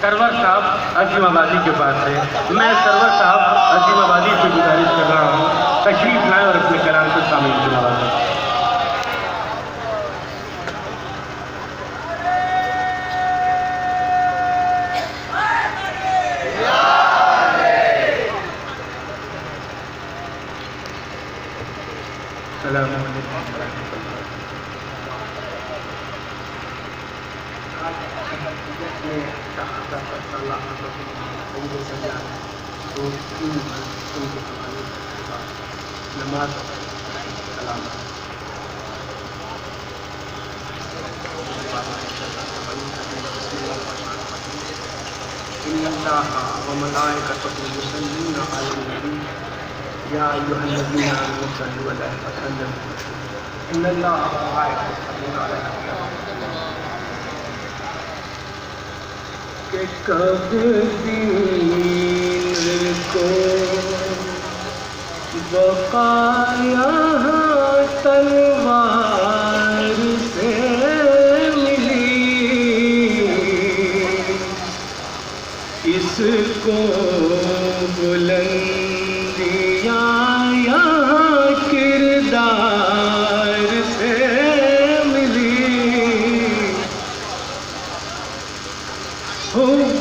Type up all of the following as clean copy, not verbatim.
سرور صاحب عظیم آبادی کے پاس ہے. میں سرور صاحب عظیم آبادی سے گزارش کر رہا ہوں تشریف لائیں اور اپنے کلام کو شامل کریں. السلام علیکم ورحمۃ اللہ. نماز ان اللہ وملائکتہ یصلون علی النبی یا ایھا الذین آمنوا صلوا علیہ وسلموا ان اللہ وملائکتہ یصلون علی النبی. کہ کب دین کو بقایا تلوار سے ملی، اس کو بلندیاں یہاں کردار سے ملی. حب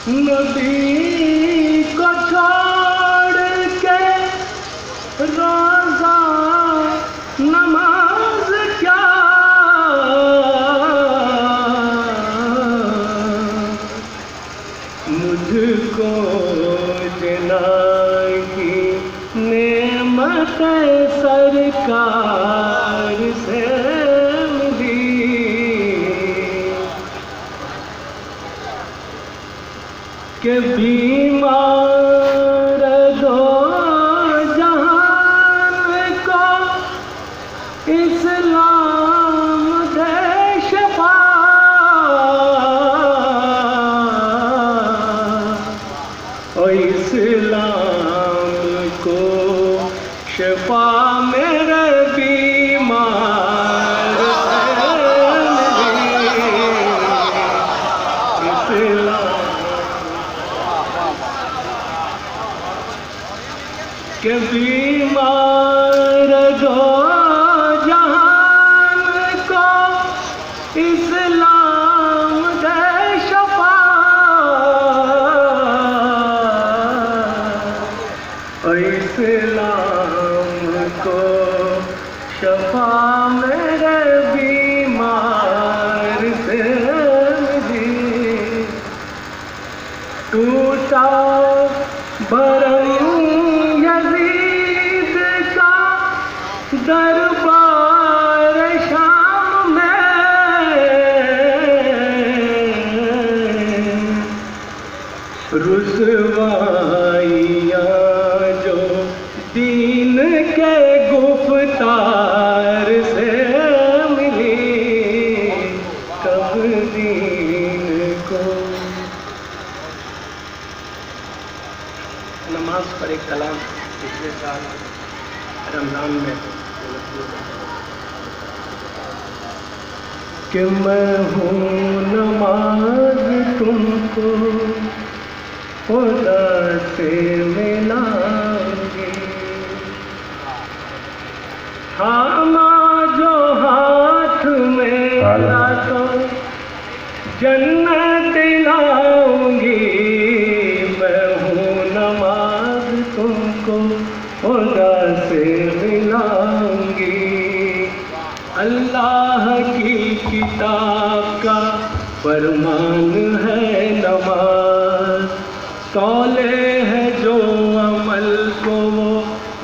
نبی کو چھوڑ کے روزہ نماز کیا، مجھ کو جنا کی نعمت سرکار سے کہ بیمار دو جہان کو اسلام دے شفا، اور اسلام کو شفا میرے بیمار کہ بیمار دو جہان کو اسلام دے شفا، اور اسلام کو شفا میرے بیمار سے دی. ٹوٹا برہم دربار شام میں، رسوائیاں جو دین کے گفتار سے ملی. کب دین کو نماز پر ایک کلام پچھلے سال رمضان میں کہ میں ہوں نماز تم کو خدا سے ملائیں گے، ہم جو ہاتھ میرا تو جنت لاؤں گی. میں ہوں نماز تم کو خدا سے ملاؤں گی. اللہ کی کتاب کا فرمان ہے نماز، تولے ہے جو عمل کو وہ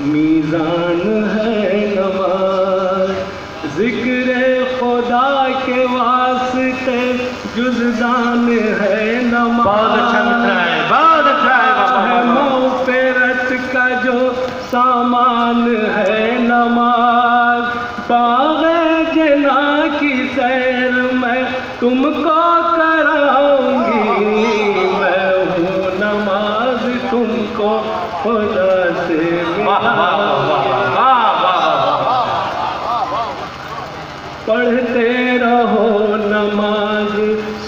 میزان ہے نماز. ذکر خدا کے واسطے جزدان ہے نماز. بہت اچھا مطلع ہے، بہت اچھا ہے. مغفرت کا جو سامان ہے نماز. باغ جنا کی سیر میں تم کو کراؤں گی. میں ہوں نماز تم کو خدا سے پڑھتے رہو نماز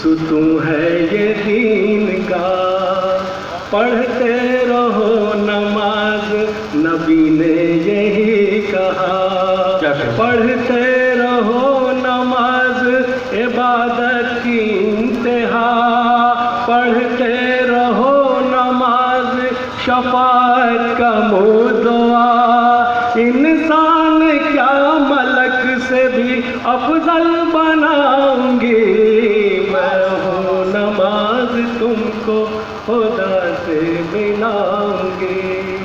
ستون ہے یہ دین کا، پڑھتے رہو نماز، نبی نے یہی کہا، پڑھتے رہو نماز، عبادت کی انتہا، پڑھتے رہو نماز، شفاعت کا منہ دعا، انسان کیا ملک سے بھی افضل بناؤں گی، میں ہوں نماز تم کو خدا سے ملاؤں گی۔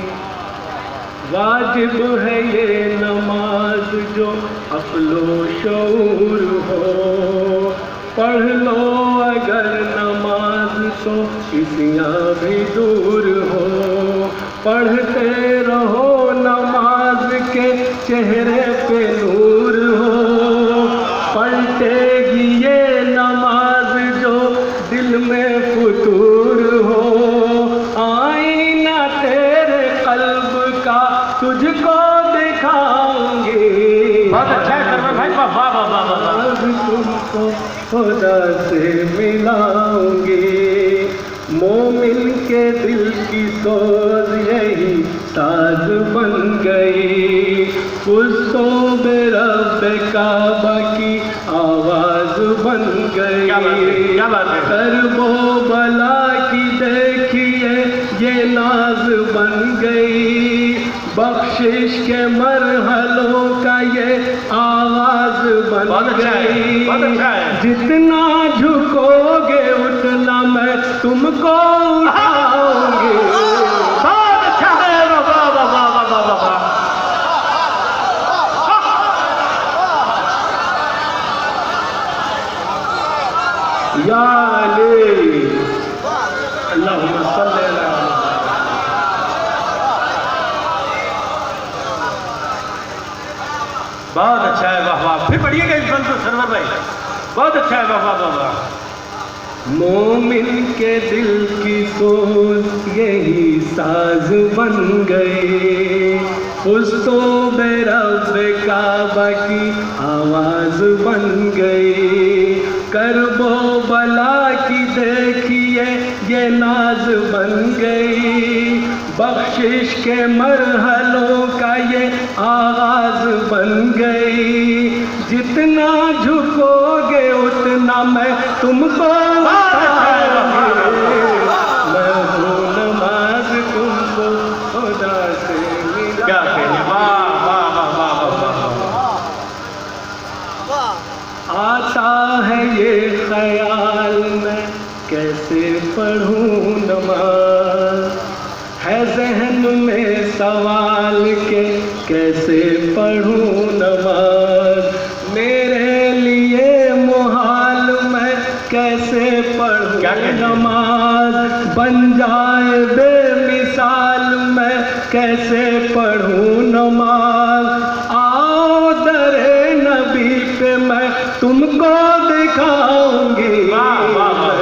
واجب ہے یہ نماز جو عقل و شعور ہو، پڑھ لو اگر نماز تو عصیاں بھی دور ہو، پڑھتے رہو نماز کے چہرے پہ نور ہو، پلٹے گی یہ نماز جو دل میں فطور ہو، آئینہ تیرے قلب کا تجھ کو دکھاؤں گی، بہت اچھا ہے سرور بھائی، واہ واہ واہ واہ، تم کو خدا سے ملاؤں گی۔ مومن کے دل کی سوز یہی ساز بن گئی، صوب رب کعبہ کی آواز بن گئی، کرب و بلا کی دیکھیے یہ ناز بن گئی، بخشش کے مرحلوں کا یہ آواز بن گئی، جتنا جھکو گے اتنا میں تم کو اٹھاؤں گی۔ بہت اچھا ہے، واہ واہ واہ واہ واہ واہ واہ، یا علی اللہم صلی علی بہت اچھا ہے، واہ واہ، پھر پڑھیے گا اس بند کو سرور بھائی، بہت اچھا ہے، واہ واہ واہ واہ۔ مومن کے دل کی سوز یہی ساز بن گئی، صوب رب کعبہ کی آواز بن گئی، کرب و بلا کی دیکھیے یہ ناز بن گئی، بخشش کے مرحلوں کا یہ آغاز بن گئی، جتنا جھکو گے اتنا میں تم کو اٹھاؤں گی، میں ہوں نماز تم کو خدا سے ملاؤں گی۔ کیا کہنے، واہ واہ واہ واہ واہ واہ، آتا ہے یہ خیال میں کیسے پڑھوں نماز، ہے ذہن میں سوال کے کیسے پڑھوں نماز، میرے لیے محال میں کیسے پڑھوں نماز، بن جائے بے مثال میں کیسے پڑھوں نماز، آؤ در نبی پہ میں تم کو دکھاؤں گی، نماز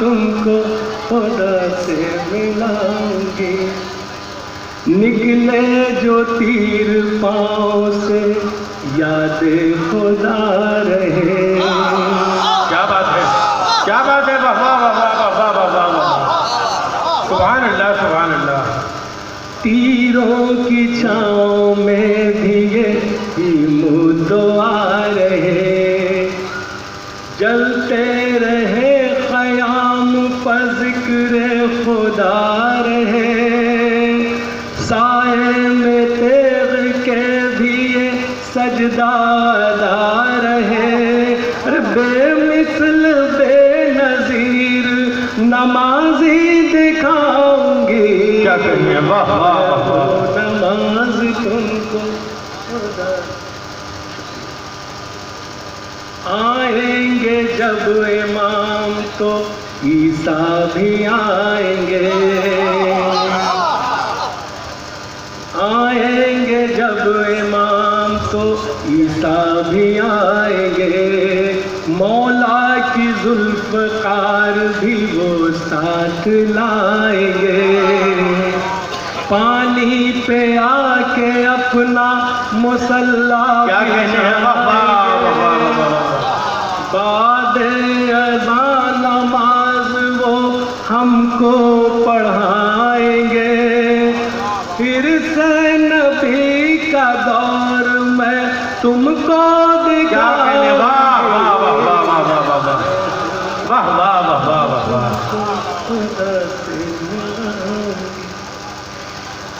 تم کو خدا سے ملاؤں گی، نکلے جو تیر پاؤں سے یاد خدا رہے، کیا بات ہے، کیا بات ہے، واہ واہ واہ واہ واہ واہ واہ، سبحان اللہ سبحان اللہ۔ تیروں کی چھاؤں میں بھی یہ دعا رہے، جلتے رہے قیام پر ذکر خدا رہے، سائے میں تیغ کے بھی یہ سجدہ ادا رہے، بے مثل بے نظیر نمازی دکھاؤں گی، کیا کہنے ہیں، واہ واہ واہ، نماز تم کو خدا۔ آئیں گے جب امام تو عیسیٰ بھی آئیں گے، آئیں گے جب امام تو عیسیٰ بھی آئیں گے، مولا کی ذوالفقار بھی وہ ساتھ لائیں گے، پانی پہ آ کے اپنا مصلی بعد اذان نماز وہ ہم کو پڑھائیں گے، پھر سے نبی کا دور میں تم کو دکھائیں گے۔ واہ واہ واہ واہ واہ واہ واہ واہ واہ واہ واہ واہ۔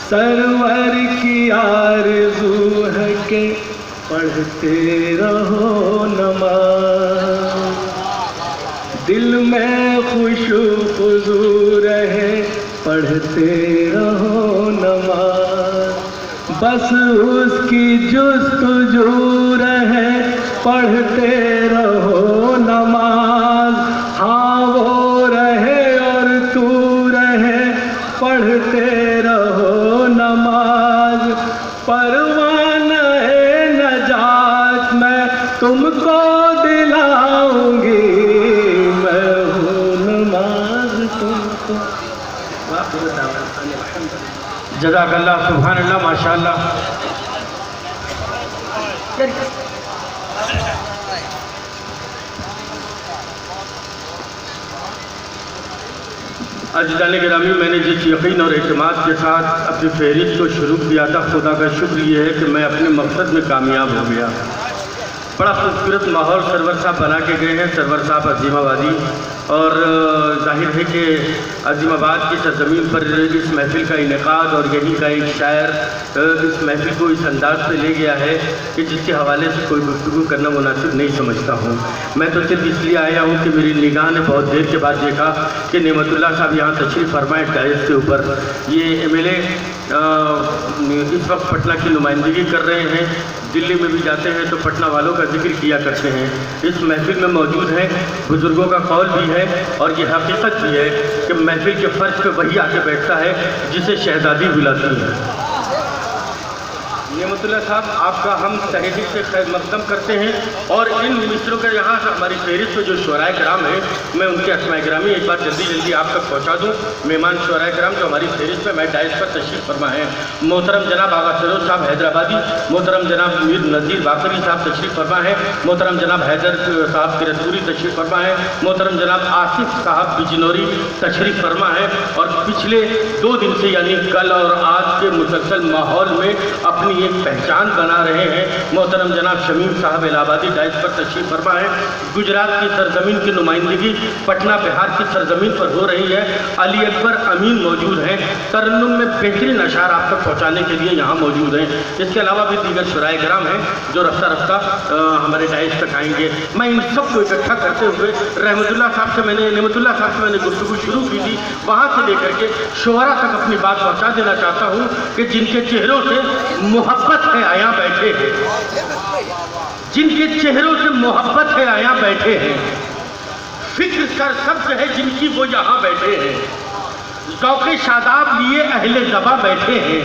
سرور کی آرزو ہے کہ پڑھتے رہو نماز، دل میں خشوع خضوع رہے پڑھتے رہو نماز، بس اس کی جستجو رہے پڑھتے رہو نماز، ہاں وہ رہے اور تو رہے پڑھتے رہو نماز، پروانہ نجات میں تم کو دلاؤں گی، میں ہوں نماز تم کو۔ جزاک اللہ، سبحان اللہ، ماشاء اللہ۔ عزیزان گرامی، میں نے جس یقین اور اعتماد کے ساتھ اپنی فہرست کو شروع کیا تھا، خدا کا شکر یہ ہے کہ میں اپنے مقصد میں کامیاب ہو گیا۔ بڑا خوبصورت ماحول سرور صاحب بنا کے گئے ہیں، سرور صاحب عظیم آبادی، اور ظاہر ہے کہ عظیم آباد کی سرزمین پر اس محفل کا انعقاد اور یہیں کا ایک شاعر اس محفل کو اس انداز سے لے گیا ہے کہ جس کے حوالے سے کوئی گفتگو کرنا مناسب نہیں سمجھتا ہوں۔ میں تو صرف اس لیے آیا ہوں کہ میری نگاہ نے بہت دیر کے بعد دیکھا کہ نعمت اللہ صاحب یہاں تشریف فرمائے ڈائز کے اوپر۔ یہ ایم ایل اے اس وقت پٹنہ کی نمائندگی کر رہے ہیں، دلی میں بھی جاتے ہیں تو پٹنہ والوں کا ذکر کیا کرتے ہیں، اس محفل میں موجود ہیں، بزرگوں کا قول بھی ہے اور یہ حقیقت بھی ہے کہ محفل کے فرش پہ وہی آ کے بیٹھتا ہے جسے شہزادی بلاتی ہے۔ نعمت اللہ صاحب، آپ کا ہم تہہ دل سے خیر مقدم کرتے ہیں، اور ان مصروں کا یہاں سے ہماری فہرست میں جو شعراء کرام ہیں، میں ان کے اسماء گرامی ایک بار جلدی آپ تک پہنچا دوں۔ مہمان شعراء کرام جو ہماری فہرست میں ڈائز پر تشریف فرما ہیں، محترم جناب آغا سروج صاحب حیدرآبادی، محترم جناب میر نذیر باقری صاحب تشریف فرما ہیں، محترم جناب حیدر صاحب کرتپوری تشریف فرما ہیں، محترم جناب آصف صاحب بجنوری تشریف فرما ہیں، اور پچھلے 2 دن سے یعنی کل اور آج کے مسلسل ماحول میں اپنی ایک پہچان بنا رہے ہیں، محترم جناب شمیم صاحب الہ آبادی ڈائز پر تشریف فرما ہے۔ گجرات کی سرزمین کی نمائندگی پٹنہ بہار کی سرزمین پر ہو رہی ہے، علی اکبر امین موجود ہیں، ترنم میں بہترین اشعار آپ تک پہنچانے کے لیے یہاں موجود ہیں۔ اس کے علاوہ بھی دیگر شعراء کرام ہیں جو رفتہ رفتہ ہمارے ڈائز تک آئیں گے۔ میں ان سب کو اکٹھا کرتے ہوئے نعمت اللہ صاحب سے میں نے گفتگو شروع کی تھی، وہاں سے لے کر کے شعراء تک اپنی بات پہنچا دینا چاہتا ہوں کہ جن کے چہروں سے محبت ہے آیا بیٹھے ہیں، جن کے چہروں سے محبت ہے آیا بیٹھے ہیں، فکر سر سبز ہے جن کی وہ یہاں بیٹھے ہیں، ذوق شاداب لیے اہل زباں بیٹھے ہیں،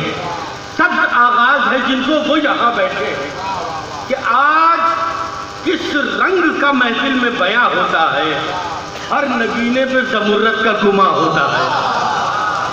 سبز آغاز ہے جن کو وہ یہاں بیٹھے ہیں، کہ آج کس رنگ کا محفل میں بیاں ہوتا ہے، ہر نگینے پہ زمرد کا گما ہوتا ہے۔